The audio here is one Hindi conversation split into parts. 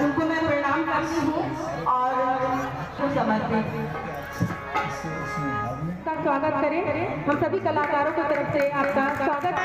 उनको मैं प्रणाम करती हूँ और समर्पित का स्वागत करें। हम सभी कलाकारों की तरफ से आपका स्वागत।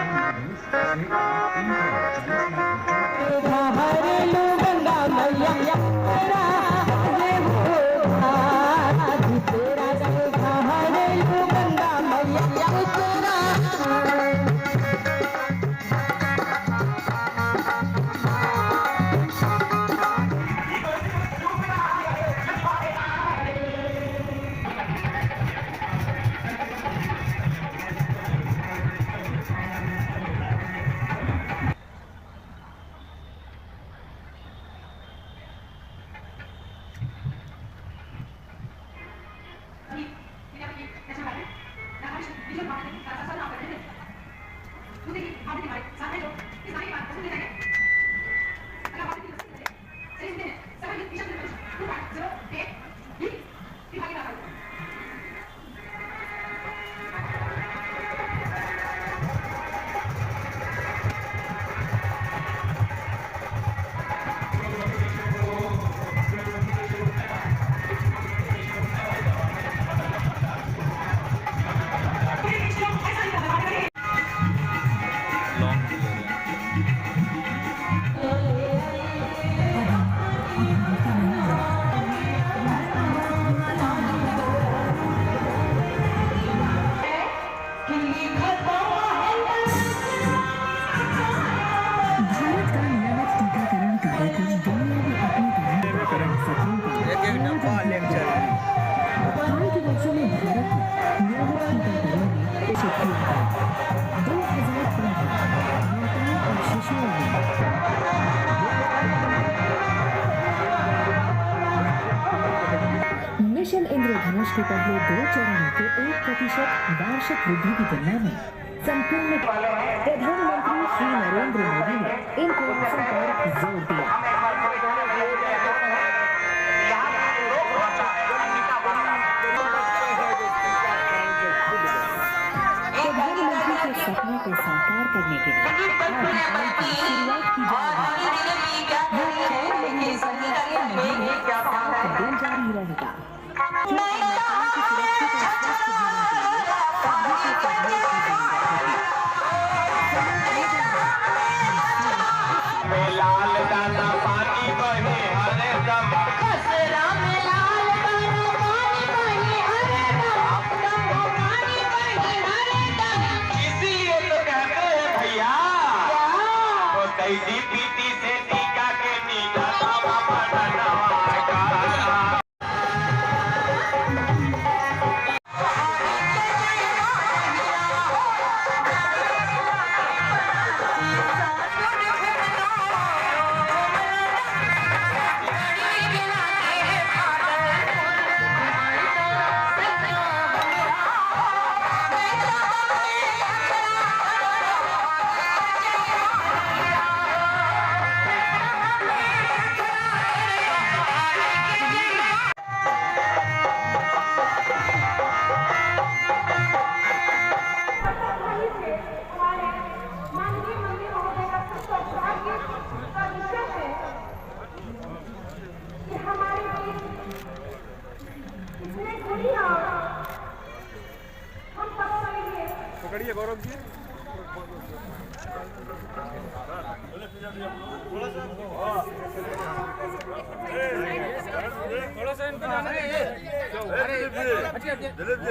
मिशन इंद्रधनुष के पहले 2 चरणों के 1% वार्षिक वृद्धि की तुलना में संपूर्ण प्रधानमंत्री श्री नरेंद्र मोदी ने इन प्रयासों पर जोर दिया। प्रधानमंत्री के सपने को साकार करने के लिए शुरुआत की जा रही रहेगा। पकड़िए गौरव जी। थोड़ा सा इनको जाना है। दिलीप जी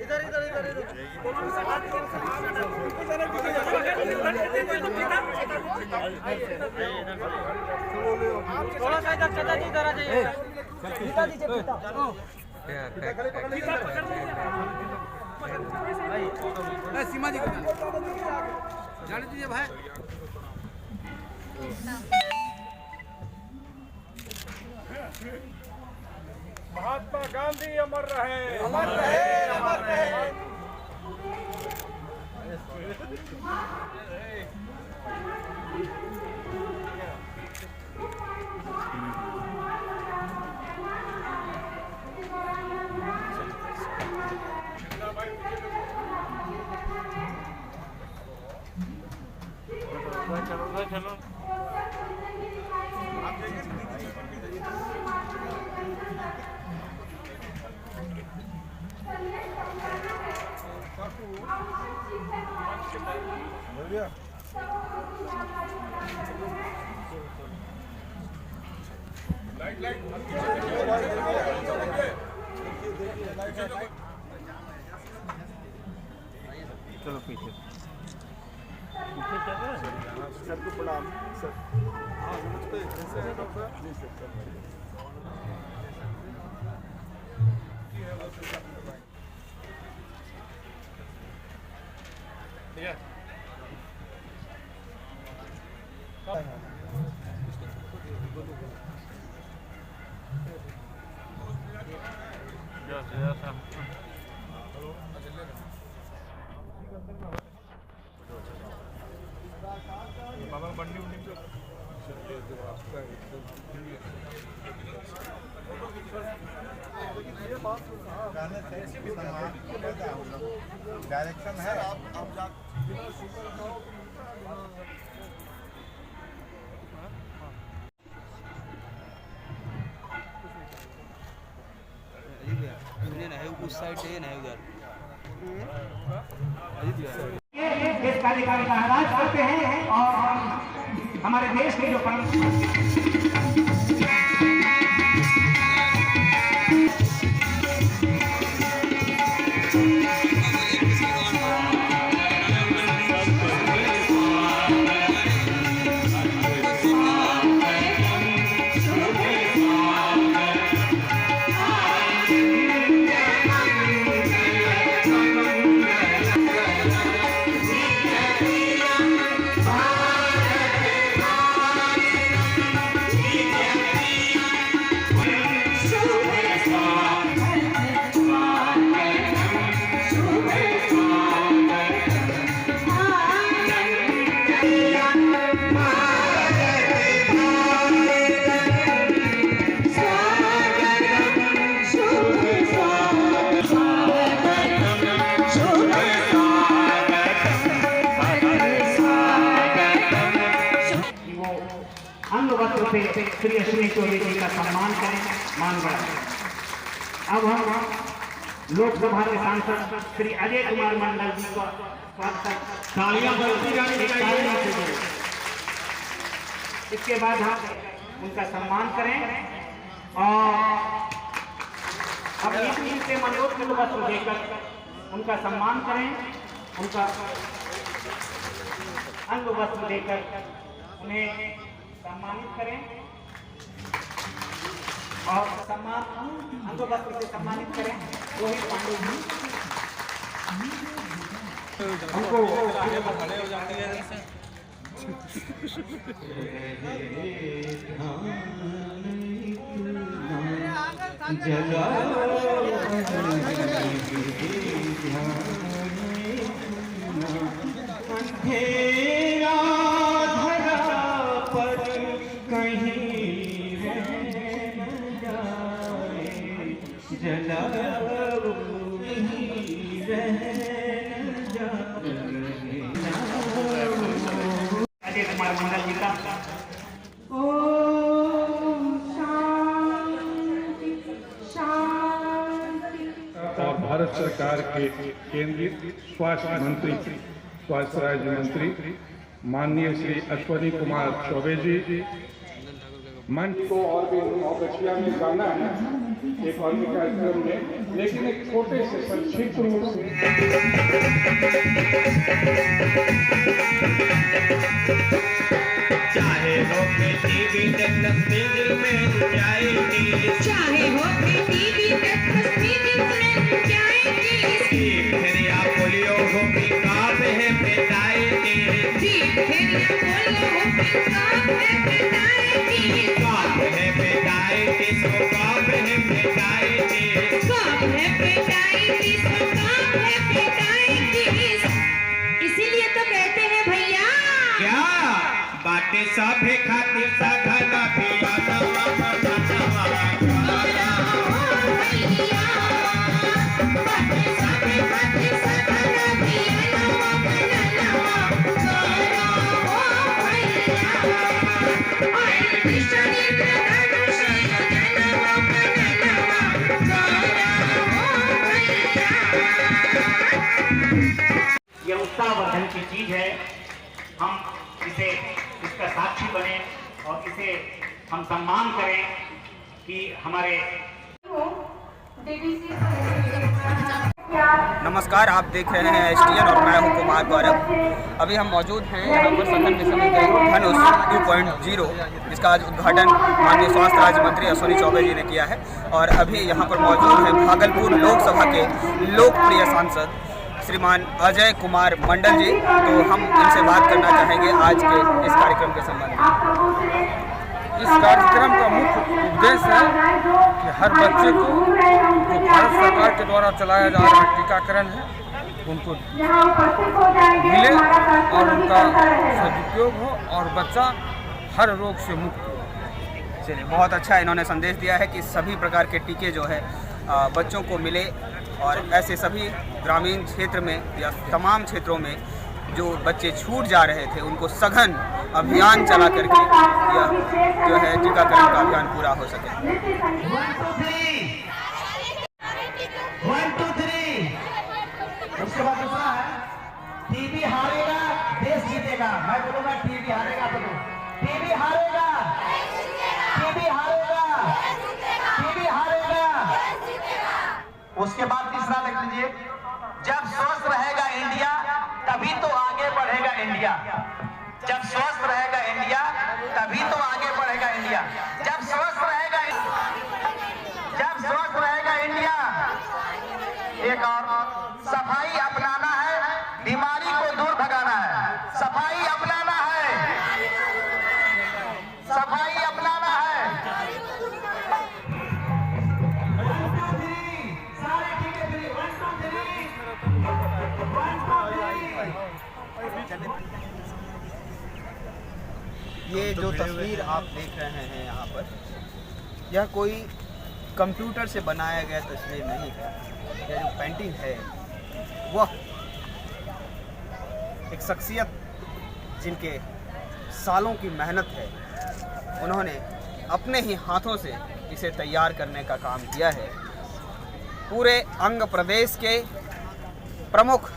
इधर इधर इधर थोड़ा सा इधर चला जी, इधर आ जाइए। पिता दीजिए पिता। सीमा जी जाने दीजिए भाई। महात्मा गांधी अमर रहे, अमर रहे, अमर रहे। चलो पीछे पीछे क्या है सर को प्रणाम सर। हाँ नमस्ते, कैसे हैं डॉक्टर साहब? जी सर। बाबा बंडी उंडी पे डायरेक्शन है आप उस साइड से ना उधर देश कार्यकाल का आगाज करते हैं और हमारे देश के जो अंग वस्त्र से श्री अश्विनी चौधरी जी का सम्मान करें, मान बढ़ाएं। अब हम लोकसभा के सांसद श्री अजय कुमार मंडल जी को तालियां बजती जानी चाहिए। इसके बाद हम उनका सम्मान करें और अपनी टीम से मनोज को वस्त्र देकर उनका सम्मान करें, उनका अंग वस्त्र देकर उन्हें सम्मानित करें और सम्मान अंग वस्त्र से सम्मानित करें। रोहित पांडे जी हमको अजय कुमार मंडल जी का और भारत सरकार के केंद्रीय स्वास्थ्य मंत्री, स्वास्थ्य राज्य मंत्री माननीय श्री अश्विनी कुमार चौबे जी मंच को और भी नौगछिया में जाना है एक और कार्यक्रम में, लेकिन एक छोटे से संक्षिप्त रूप से चाहे हो टीवी तस्वीर में जाएगी, चाहे हो टीवी तस्वीर में जाएगी, फिर पोलियो हो काब है पिटाएगी, फिर पोलियो हो काब है पिटाएगी, काब है पिटाएगी सो काब है पिटाएगी, काब है पिटाएगी सो काब है पिटाएगी। इसीलिए तो कहते हैं भैया क्या बातें सभे खातिर सघना पिया नवा भैया ये उत्साहवर्धन की चीज है। हम इसे इसका साक्षी बने और इसे हम सम्मान करें कि हमारे नमस्कार, आप देख रहे हैं STN और मैं हूं कुमार गौरव। अभी हम मौजूद हैं यहाँ पर सघन मिशन धनुष 2.0, जिसका आज उद्घाटन माननीय स्वास्थ्य राज्य मंत्री अश्विनी चौबे जी ने किया है। और अभी यहाँ पर मौजूद हैं भागलपुर लोकसभा के लोकप्रिय सांसद श्रीमान अजय कुमार मंडल जी। तो हम इनसे बात करना चाहेंगे आज के इस कार्यक्रम के संबंध में। इस कार्यक्रम का मुख्य उद्देश्य है कि हर बच्चे को जो भारत सरकार के द्वारा चलाया जा रहा टीकाकरण है उनको मिले और उनका सदुपयोग हो और बच्चा हर रोग से मुक्त हो। चलिए, बहुत अच्छा इन्होंने संदेश दिया है कि सभी प्रकार के टीके जो है बच्चों को मिले और ऐसे सभी ग्रामीण क्षेत्र में या तमाम क्षेत्रों में जो बच्चे छूट जा रहे थे उनको सघन अभियान चला करके यह जो है टीकाकरण का अभियान पूरा हो सके। 1 2 3 उसके बाद दूसरा है टीबी हारेगा देश जीतेगा। मैं बोलूंगा टीबी हारेगा तो टीबी हारेगा, टीबी हारेगा, टीबी हारेगा। उसके बाद तीसरा देख लीजिए, जब स्वस्थ रहेगा इंडिया तभी तो आगे बढ़ेगा इंडिया। जब स्वस्थ रहेगा इंडिया तभी तो आगे बढ़ेगा इंडिया। जब स्वस्थ रहेगा इंडिया। एक और सफाई अपनाना है, बीमारी को दूर भगाना है। सफाई अपनाना है, सफाई अपनाना है। सारे ठीक है, 1 2 3 ये जो तस्वीर आप देख रहे हैं यहाँ पर, यह कोई कंप्यूटर से बनाया गया तस्वीर नहीं है। यह जो पेंटिंग है वह एक शख्सियत जिनके सालों की मेहनत है, उन्होंने अपने ही हाथों से इसे तैयार करने का काम किया है। पूरे अंग प्रदेश के प्रमुख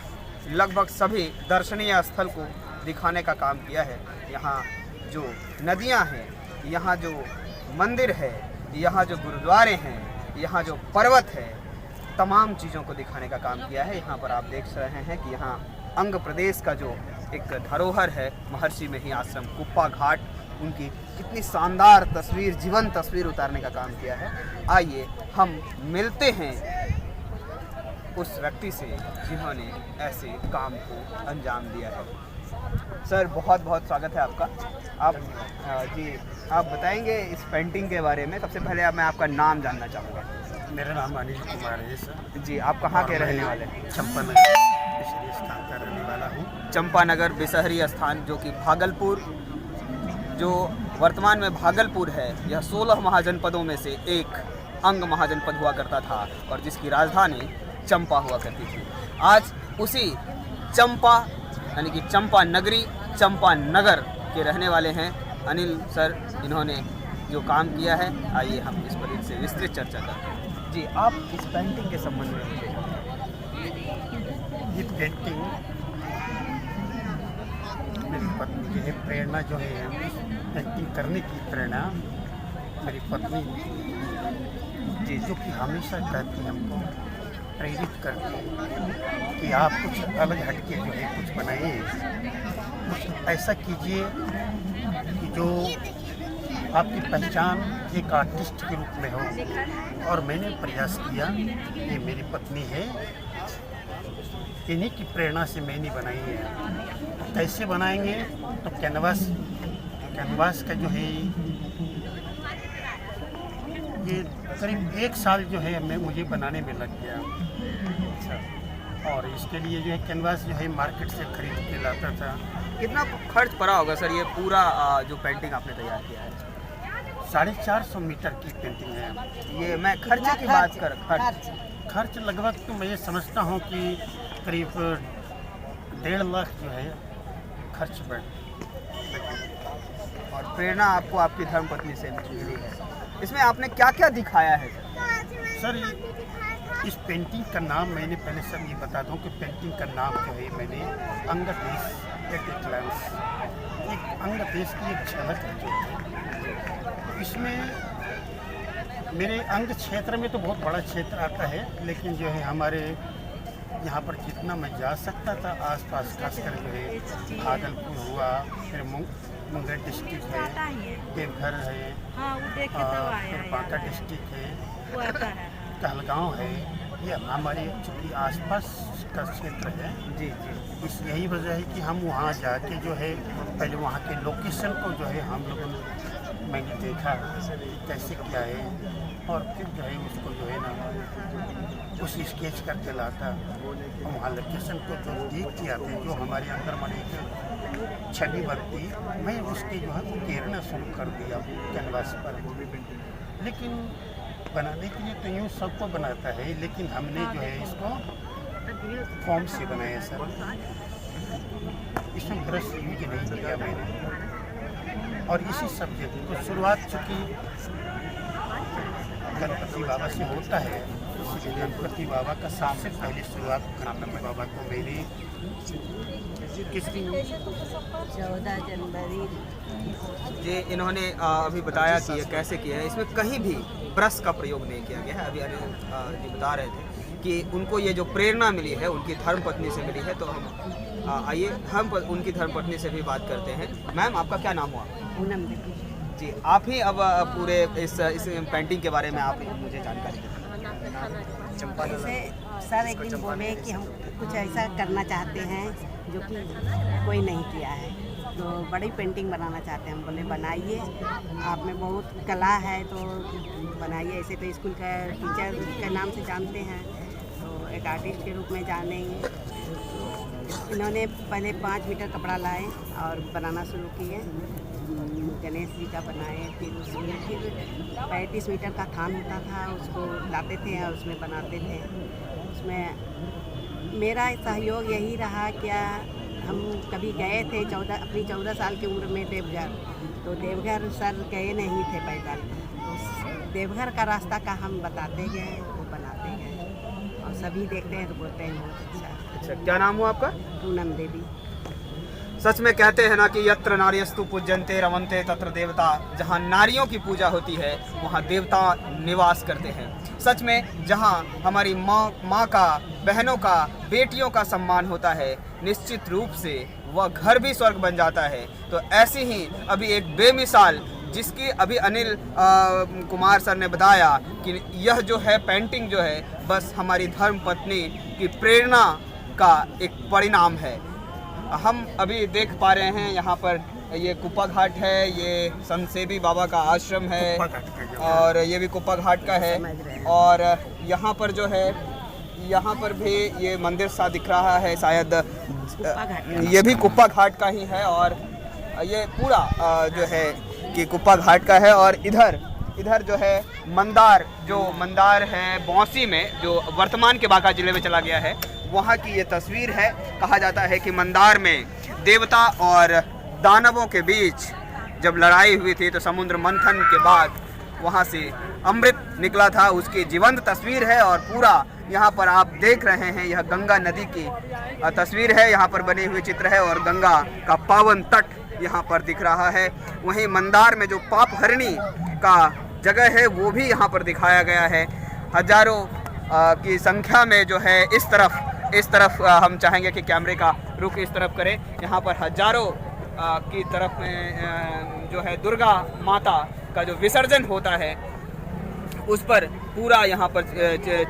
लगभग सभी दर्शनीय स्थल को दिखाने का काम किया है। यहाँ जो नदियाँ हैं, यहाँ जो मंदिर है, यहाँ जो गुरुद्वारे हैं, यहाँ जो पर्वत है, तमाम चीज़ों को दिखाने का काम किया है। यहाँ पर आप देख रहे हैं कि यहाँ अंग प्रदेश का जो एक धरोहर है, महर्षि में ही आश्रम कुप्पा घाट, उनकी कितनी शानदार तस्वीर, जीवंत तस्वीर उतारने का काम किया है। आइए हम मिलते हैं उस व्यक्ति से जिन्होंने ऐसे काम को अंजाम दिया है। सर, बहुत बहुत स्वागत है आपका। आप जी आप बताएंगे इस पेंटिंग के बारे में। सबसे पहले मैं आपका नाम जानना चाहूँगा। मेरा नाम अनिल कुमार है सर। जी, आप कहाँ के रहने वाले हैं? चंपानगर बिसहरी स्थान का रहने वाला हूँ। चंपानगर बिसहरी स्थान, जो कि भागलपुर, जो वर्तमान में भागलपुर है, यह 16 महाजनपदों में से एक अंग महाजनपद हुआ करता था और जिसकी राजधानी चंपा हुआ करती थी। आज उसी चंपा यानी कि चंपा नगरी, चंपा नगर के रहने वाले हैं अनिल सर। इन्होंने जो काम किया है, आइए हम इस पर इनसे विस्तृत चर्चा करते हैं। जी, आप इस पेंटिंग के संबंध में ये पेंटिंग मेरी पत्नी की है। प्रेरणा जो है पेंटिंग करने की प्रेरणा मेरी पत्नी जी, जो कि हमेशा कहती है, हमको प्रेरित करती है कि आप कुछ अलग हटके जो है कुछ बनाइए, कुछ ऐसा कीजिए कि जो आपकी पहचान एक आर्टिस्ट के रूप में हो। और मैंने प्रयास किया, ये मेरी पत्नी है, इन्हीं की प्रेरणा से मैंने बनाई है। कैसे बनाएंगे तो कैनवास का जो है ये करीब 1 साल जो है मुझे बनाने में लग गया। और इसके लिए जो है कैनवास जो है मार्केट से खरीद के लाता था। कितना खर्च पड़ा होगा सर ये पूरा जो पेंटिंग आपने तैयार किया है? 450 मीटर की पेंटिंग है। ये मैं खर्चे की बात कर खर्च लगभग तो मैं ये समझता हूँ कि करीब 1.5 लाख जो है खर्च बढ़। और प्रेरणा आपको आपकी धर्मपत्नी से मिली है। इसमें आपने क्या क्या दिखाया है सर? इस पेंटिंग का नाम मैंने पहले सब ये बता दूं कि पेंटिंग का नाम जो है मैंने अंग देश एट ए ग्लांस, एक अंग देश की एक झलक है जो इसमें मेरे अंग क्षेत्र में तो बहुत बड़ा क्षेत्र आता है, लेकिन जो है हमारे यहाँ पर जितना मैं जा सकता था आसपास, खासकर जो है भागलपुर हुआ, फिर मुंगेर डिस्ट्रिक्ट है, देवघर है, फिर बांका डिस्ट्रिक्ट है, कहलगांव है, ये हमारे चूँकि आसपास का क्षेत्र है जी जी। इस यही वजह है कि हम वहाँ जाके जो है पहले वहाँ के लोकेशन को जो है हम लोगों ने मैंने देखा कैसे क्या है, और फिर जो है उसको जो है ना उस स्केच करके लाता और वहाँ लोकेशन को जो देख के आते जो हमारे अंदर मन एक छवि बनती, मैं उसके जो है उकेरना शुरू कर दिया कैनवास पर। लेकिन बनाने के लिए तो यूँ सबको बनाता है, लेकिन हमने जो है इसको फॉर्म से बनाया सर, इसमें ब्रश यूज नहीं किया मैंने। और इसी सब्जेक्ट को शुरुआत चूँकि गणपति बाबा से होता है, इसलिए गणपति बाबा का सबसे पहले शुरुआत गणपति बाबा को मैंने किस दिन 14 जनवरी ये इन्होंने अभी बताया कि ये कैसे किया है। इसमें कहीं भी ब्रश का प्रयोग नहीं किया गया है। अभी अनिल जी बता रहे थे कि उनको ये जो प्रेरणा मिली है उनकी धर्मपत्नी से मिली है, तो हम आइए हम उनकी धर्मपत्नी से भी बात करते हैं। मैम, आपका क्या नाम हुआ? पूनम देवी जी, आप ही अब पूरे इस पेंटिंग के बारे में आप मुझे जानकारी दें। ऐसे सर एक दिन बोले कि हम कुछ ऐसा करना चाहते हैं जो कि कोई नहीं किया है, तो बड़ी पेंटिंग बनाना चाहते हैं। हम बोले बनाइए, आप में बहुत कला है तो बनाइए। ऐसे तो स्कूल का टीचर के नाम से जानते हैं, तो एक आर्टिस्ट के रूप में जानेंगे। इन्होंने पहले 5 मीटर कपड़ा लाए और बनाना शुरू किए। गणेश जी का बनाए, फिर उसमें फिर 35 मीटर का थान होता था, उसको लाते थे और उसमें बनाते थे। उसमें मेरा सहयोग यही रहा, क्या हम कभी गए थे अपनी 14 साल की उम्र में देवघर, तो देवघर सर गए नहीं थे पैदल, तो देवघर का रास्ता का हम बताते गए, वो बनाते गए और सभी देखते हैं तो बोलते हैं बहुत अच्छा। क्या नाम हुआ आपका? पूनम देवी। सच में कहते हैं ना कि यत्र नार्यस्तु पूज्यन्ते रमन्ते तत्र देवता, जहाँ नारियों की पूजा होती है वहाँ देवता निवास करते हैं। सच में जहाँ हमारी माँ का, बहनों का, बेटियों का सम्मान होता है, निश्चित रूप से वह घर भी स्वर्ग बन जाता है। तो ऐसी ही अभी एक बेमिसाल, जिसकी अभी अनिल कुमार सर ने बताया कि यह जो है पेंटिंग जो है बस हमारी धर्म पत्नी की प्रेरणा का एक परिणाम है। हम अभी देख पा रहे हैं यहाँ पर ये कुप्पा घाट है, ये संत सेवी बाबा का आश्रम है और ये भी कुप्पा घाट का है। और यहाँ पर जो है यहाँ पर भी ये मंदिर सा दिख रहा है, शायद ये भी कुप्पा घाट का ही है। और ये पूरा जो है कि कुप्पा घाट का है। और इधर जो है मंदार है बौंसी में, जो वर्तमान के बांका जिले में चला गया है, वहाँ की ये तस्वीर है। कहा जाता है कि मंदार में देवता और दानवों के बीच जब लड़ाई हुई थी तो समुद्र मंथन के बाद वहाँ से अमृत निकला था, उसकी जीवंत तस्वीर है। और पूरा यहाँ पर आप देख रहे हैं, यह गंगा नदी की तस्वीर है, यहाँ पर बनी हुई चित्र है और गंगा का पावन तट यहाँ पर दिख रहा है। वहीं मंदार में जो पाप हरणी का जगह है वो भी यहाँ पर दिखाया गया है। हजारों की संख्या में जो है इस तरफ हम चाहेंगे कि कैमरे का रुख इस तरफ करें। यहाँ पर हजारों की तरफ में जो है दुर्गा माता का जो विसर्जन होता है उस पर पूरा यहाँ पर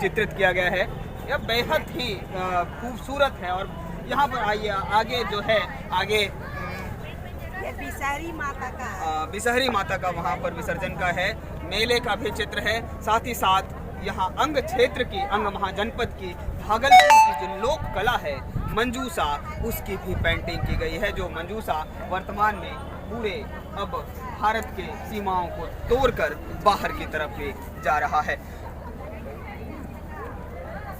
चित्रित किया गया है। यह बेहद ही खूबसूरत है। और यहाँ पर आइए, आगे जो है आगे बिसहरी माता का वहाँ पर विसर्जन का है। मेले का भी चित्र है। साथ ही साथ यहाँ अंग क्षेत्र की, अंग महाजनपद की, भागलपुर की जो लोक कला है मंजूसा, उसकी भी पेंटिंग की गई है। जो मंजूसा वर्तमान में पूरे अब भारत के सीमाओं को तोड़कर बाहर की तरफ भी जा रहा है।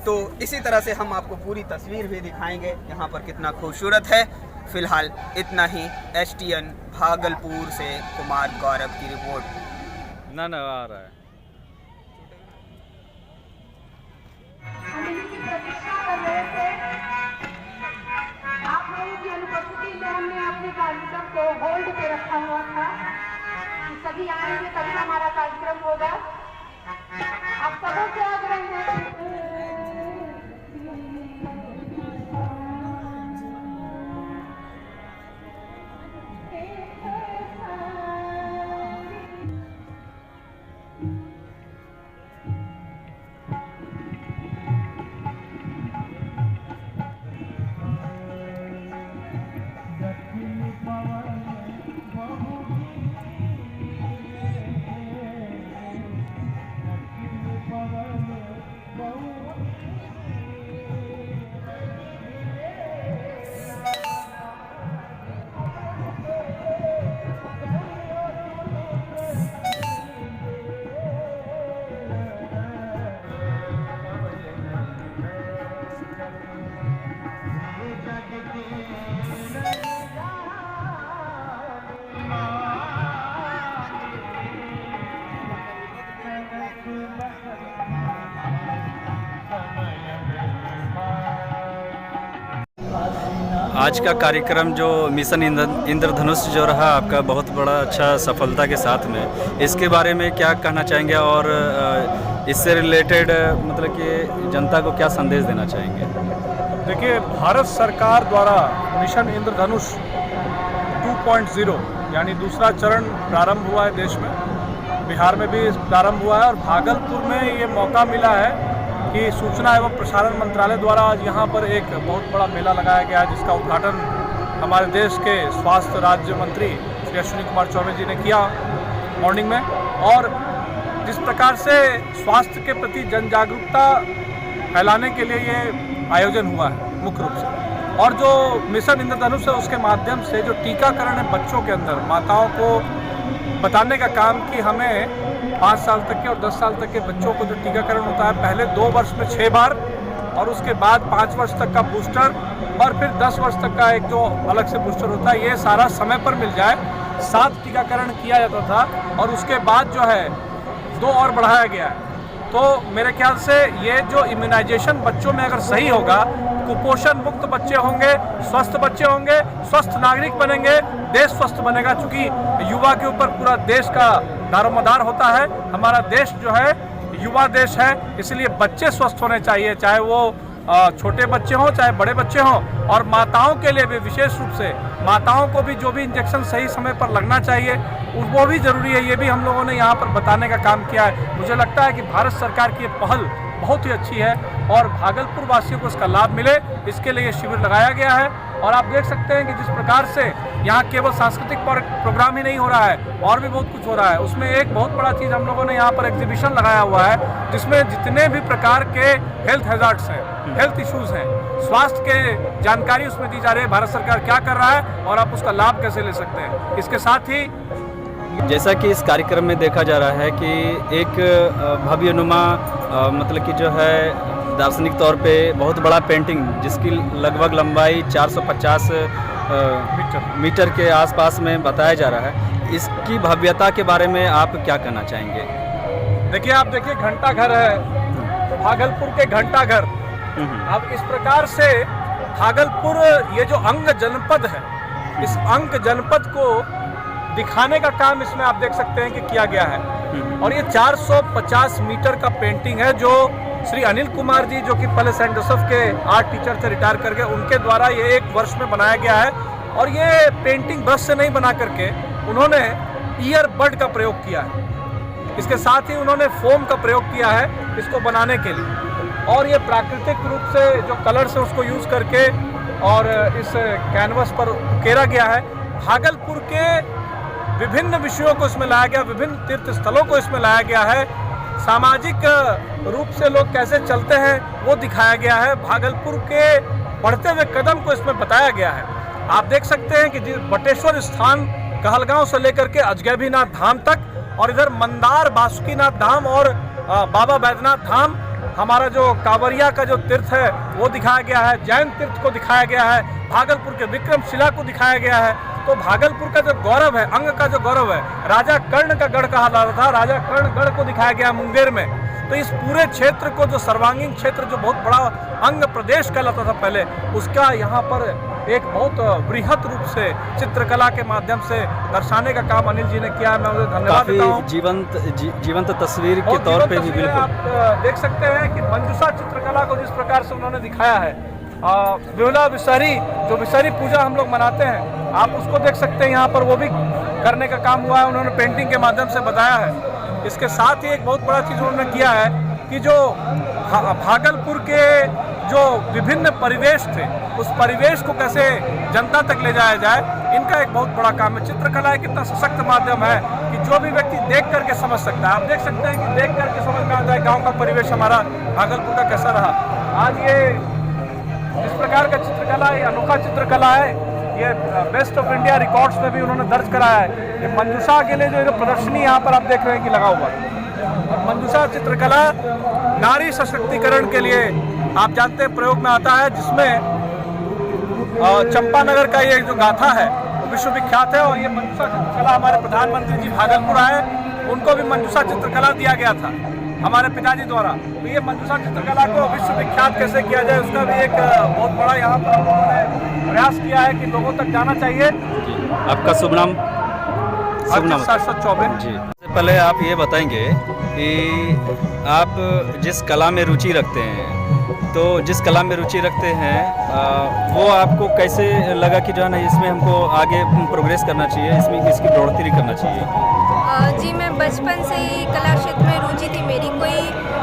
तो इसी तरह से हम आपको पूरी तस्वीर भी दिखाएंगे यहाँ पर कितना खूबसूरत है। फिलहाल इतना ही। STN भागलपुर से कुमार गौरव की रिपोर्ट। ना आ रहा है। इसीलिए हमने अपने कार्यक्रम को होल्ड पे रखा हुआ था कि सभी आएंगे तभी हमारा कार्यक्रम होगा। आप सबों से आग्रह है आज का कार्यक्रम जो मिशन इंद्रधनुष जो रहा आपका बहुत बड़ा अच्छा सफलता के साथ में, इसके बारे में क्या कहना चाहेंगे और इससे रिलेटेड मतलब कि जनता को क्या संदेश देना चाहेंगे? देखिए, भारत सरकार द्वारा मिशन इंद्रधनुष 2.0 यानी दूसरा चरण प्रारंभ हुआ है देश में। बिहार में भी प्रारंभ हुआ है और भागलपुर में ये मौका मिला है कि सूचना एवं प्रसारण मंत्रालय द्वारा आज यहाँ पर एक बहुत बड़ा मेला लगाया गया है, जिसका उद्घाटन हमारे देश के स्वास्थ्य राज्य मंत्री श्री अश्विनी कुमार चौबे जी ने किया मॉर्निंग में। और जिस प्रकार से स्वास्थ्य के प्रति जन जागरूकता फैलाने के लिए ये आयोजन हुआ है मुख्य रूप से, और जो मिशन इंद्रधनुष है उसके माध्यम से जो टीकाकरण है बच्चों के अंदर, माताओं को बताने का काम कि हमें 5 साल तक के और 10 साल तक के बच्चों को जो टीकाकरण होता है पहले 2 वर्ष में 6 बार और उसके बाद 5 वर्ष तक का बूस्टर और फिर 10 वर्ष तक का एक जो अलग से बूस्टर होता है, ये सारा समय पर मिल जाए। 7 टीकाकरण किया जाता था और उसके बाद जो है 2 और बढ़ाया गया है। तो मेरे ख्याल से ये जो इम्यूनाइजेशन बच्चों में अगर सही होगा, कुपोषण मुक्त बच्चे होंगे, स्वस्थ बच्चे होंगे, स्वस्थ नागरिक बनेंगे, देश स्वस्थ बनेगा। चूँकि युवा के ऊपर पूरा देश का दारोमदार होता है, हमारा देश जो है युवा देश है, इसलिए बच्चे स्वस्थ होने चाहिए, चाहे वो छोटे बच्चे हों चाहे बड़े बच्चे हों। और माताओं के लिए भी विशेष रूप से माताओं को भी जो भी इंजेक्शन सही समय पर लगना चाहिए वो भी ज़रूरी है, ये भी हम लोगों ने यहाँ पर बताने का काम किया है। मुझे लगता है कि भारत सरकार की ये पहल बहुत ही अच्छी है और भागलपुर वासियों को इसका लाभ मिले, इसके लिए ये शिविर लगाया गया है। और आप देख सकते हैं कि जिस प्रकार से यहाँ केवल सांस्कृतिक प्रोग्राम ही नहीं हो रहा है और भी बहुत कुछ हो रहा है। उसमें एक बहुत बड़ा चीज़ हम लोगों ने यहाँ पर एग्जीबिशन लगाया हुआ है, जिसमें जितने भी प्रकार के हेल्थ हैजार्ड्स हैं, हेल्थ इश्यूज़ हैं, स्वास्थ्य के जानकारी उसमें दी जा रही है, भारत सरकार क्या कर रहा है और आप उसका लाभ कैसे ले सकते हैं। इसके साथ ही जैसा कि इस कार्यक्रम में देखा जा रहा है कि एक भव्यनुमा मतलब कि जो है दार्शनिक तौर पे बहुत बड़ा पेंटिंग, जिसकी लगभग लंबाई 450 मीटर के आसपास में बताया जा रहा है, इसकी भव्यता के बारे में आप क्या कहना चाहेंगे? देखिए, आप देखिए घंटा घर है, भागलपुर के घंटा घर। अब इस प्रकार से भागलपुर ये जो अंग जनपद है, इस अंग जनपद को दिखाने का काम इसमें आप देख सकते हैं कि किया गया है। और ये 450 मीटर का पेंटिंग है जो श्री अनिल कुमार जी, जो कि पहले सेंट जोसेफ के आर्ट टीचर थे, रिटायर करके, उनके द्वारा ये 1 वर्ष में बनाया गया है। और ये पेंटिंग ब्रश से नहीं बना करके उन्होंने ईयरबड का प्रयोग किया है, इसके साथ ही उन्होंने फोम का प्रयोग किया है इसको बनाने के लिए। और ये प्राकृतिक रूप से जो कलर्स है उसको यूज़ करके और इस कैनवस पर उकेरा गया है। भागलपुर के विभिन्न विषयों को इसमें लाया गया, विभिन्न तीर्थ स्थलों को इसमें लाया गया है, सामाजिक रूप से लोग कैसे चलते हैं वो दिखाया गया है, भागलपुर के बढ़ते हुए कदम को इसमें बताया गया है। आप देख सकते हैं कि बटेश्वर स्थान कहलगांव से लेकर के अजगैबीनाथ धाम तक, और इधर मंदार बासुकीनाथ धाम और बाबा बैद्यनाथ धाम, हमारा जो कांवरिया का जो तीर्थ है वो दिखाया गया है, जैन तीर्थ को दिखाया गया है, भागलपुर के विक्रमशिला को दिखाया गया है। तो भागलपुर का जो गौरव है, अंग का जो गौरव है, राजा कर्ण का गढ़ कहा जाता था, राजा कर्ण गढ़ को दिखाया गया मुंगेर में। तो इस पूरे क्षेत्र को, जो सर्वांगीण क्षेत्र जो बहुत बड़ा अंग प्रदेश कहलाता था पहले, उसका यहाँ पर एक बहुत बृहत रूप से चित्रकला के माध्यम से दर्शाने का काम अनिल जी ने किया है। मैं उन्हें धन्यवाद देता हूँ। जीवंत तस्वीर के तौर पे भी बिल्कुल आप देख सकते हैं कि मंजूषा चित्रकला को जिस प्रकार से उन्होंने दिखाया है, विमला विषहरी, जो विषहरी पूजा हम लोग मनाते हैं, आप उसको देख सकते हैं यहाँ पर, वो भी करने का काम हुआ है, उन्होंने पेंटिंग के माध्यम से बताया है। इसके साथ ही एक बहुत बड़ा चीज़ उन्होंने किया है कि जो भागलपुर के जो विभिन्न परिवेश थे, उस परिवेश को कैसे जनता तक ले जाया जाए, इनका एक बहुत बड़ा काम है। चित्रकला एक इतना सशक्त माध्यम है कि जो भी व्यक्ति देख करके समझ सकता है। आप देख सकते हैं कि देख करके समझ में आता है गाँव का परिवेश हमारा भागलपुर का कैसा रहा। आज ये इस प्रकार का चित्रकला, ये अनोखा चित्रकला है, ये बेस्ट ऑफ इंडिया रिकॉर्ड्स में भी उन्होंने दर्ज कराया है। ये मंजूषा के लिए जो प्रदर्शनी यहाँ पर आप देख रहे हैं कि लगा हुआ है, मंजूषा चित्रकला नारी सशक्तिकरण के लिए आप जानते हैं प्रयोग में आता है, जिसमें चंपानगर का ये जो गाथा है वो विश्व विख्यात है। और ये मंजूषा चित्रकला हमारे प्रधानमंत्री जी भागलपुर आए, उनको भी मंजूषा चित्रकला दिया गया था हमारे पिताजी द्वारा। तो ये मंजूषा चित्रकला को विश्व विख्यात कैसे किया जाए, उसका भी एक बहुत बड़ा यहाँ पर उन्होंने प्रयास किया है कि लोगों तक जाना चाहिए। आपका शुभ नाम? शाश्वत चौबे जी। सबसे पहले आप ये बताएंगे कि आप जिस कला में रुचि रखते हैं, तो जिस कला में रुचि रखते हैं वो आपको कैसे लगा कि जो है ना इसमें हमको आगे प्रोग्रेस करना चाहिए, इसमें इसकी बढ़ोतरी करना चाहिए? जी, मैं बचपन से ही कला क्षेत्र में रुचि थी मेरी। कोई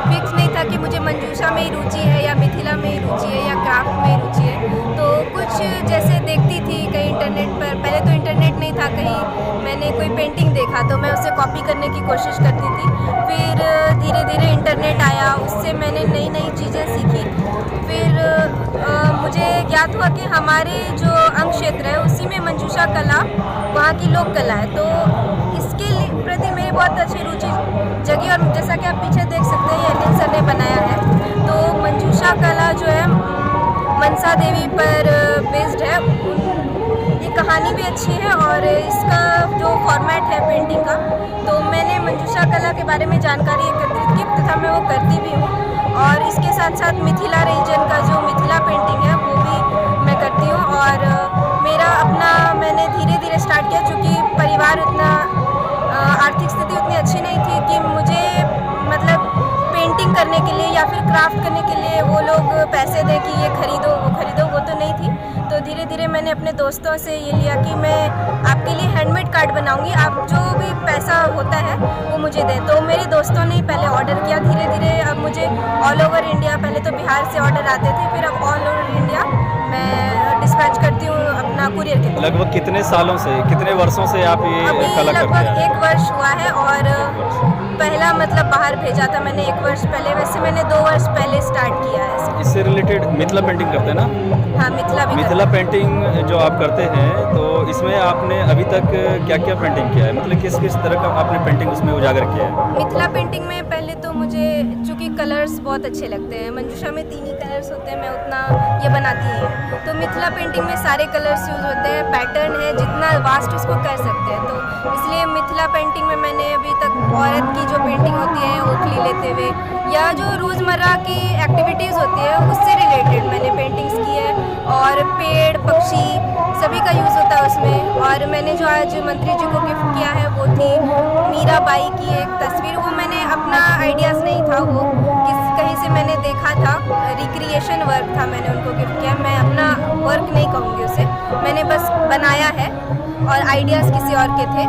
फिक्स नहीं था कि मुझे मंजूषा में ही रुचि है या मिथिला में ही रुचि है या क्राफ्ट में ही रुचि है। तो कुछ जैसे देखती थी कहीं इंटरनेट पर, पहले तो इंटरनेट नहीं था, कहीं मैंने कोई पेंटिंग देखा तो मैं उसे कॉपी करने की कोशिश करती थी। फिर धीरे धीरे इंटरनेट आया, उससे मैंने नई नई चीज़ें सीखी। फिर मुझे ज्ञात हुआ कि हमारे जो अंग क्षेत्र है उसी में मंजूषा कला वहाँ की लोक कला है, तो इसके प्रति मेरी बहुत अच्छी रुचि जगी। और जैसा कि आप पीछे देख सकते हैं, ये अनिल सर ने बनाया है। तो मंजूषा कला जो है मनसा देवी पर बेस्ड है। ये कहानी भी अच्छी है और इसका जो फॉर्मेट है पेंटिंग का, तो मैंने मंजूषा कला के बारे में जानकारी एकत्रित की तथा मैं वो करती भी हूँ। और इसके साथ साथ मिथिला रीजन का जो मिथिला पेंटिंग है वो भी मैं करती हूँ। और मेरा अपना मैंने धीरे धीरे स्टार्ट किया, चूँकि परिवार उतना आर्थिक स्थिति उतनी अच्छी नहीं थी कि मुझे मतलब पेंटिंग करने के लिए या फिर क्राफ्ट करने के लिए वो लोग पैसे दें कि ये खरीदो वो खरीदो, वो तो नहीं थी। तो धीरे धीरे मैंने अपने दोस्तों से ये लिया कि मैं आपके लिए हैंडमेड कार्ड बनाऊंगी, आप जो भी पैसा होता है वो मुझे दें। तो मेरे दोस्तों ने पहले ऑर्डर किया, धीरे धीरे अब मुझे ऑल ओवर इंडिया, पहले तो बिहार से ऑर्डर आते थे, फिर अब ऑल ओवर इंडिया मैं डिस्पैच करती हूँ अपना कुरियर के थ्रू। लगभग कितने सालों से, कितने वर्षों से आप ये कला करते हैं? लगभग 1 वर्ष हुआ है। और पहला मतलब बाहर भेजा था मैंने 1 वर्ष पहले, वैसे मैंने 2 वर्ष पहले स्टार्ट किया है। इससे रिलेटेड मिथिला पेंटिंग करते हैं ना? हाँ, मिथिला पेंटिंग जो आप करते हैं, तो इसमें आपने अभी तक क्या क्या पेंटिंग किया है, मतलब किस किस तरह का आपने पेंटिंग उसमें उजागर किया है? मिथिला पेंटिंग में पहले तो मुझे चूँकि कलर्स बहुत अच्छे लगते हैं, मंजूषा में 3 ही कलर्स होते हैं, मैं उतना ये बनाती हूँ। तो मिथिला पेंटिंग में सारे कलर्स यूज़ होते हैं, पैटर्न है, जितना वास्ट उसको कर सकते हैं। तो इसलिए मिथिला पेंटिंग में मैंने अभी तक औरत की जो पेंटिंग होती है ओखली लेते हुए, या जो रोज़मर्रा की एक्टिविटीज़ होती है उससे रिलेटेड मैंने पेंटिंग्स की है। और पेड़ पक्षी सभी का यूज़ होता है उसमें। और मैंने जो आज मंत्री जी को गिफ्ट किया है वो थी मीराबाई की एक तस्वीर। वो मैंने अपना आइडियाज़ नहीं था, वो कहीं से मैंने देखा था, रिक्रिएशन वर्क था, मैंने उनको गिफ्ट किया। मैं अपना वर्क नहीं कहूँगी उसे, मैंने बस बनाया है और आइडियाज़ किसी और के थे।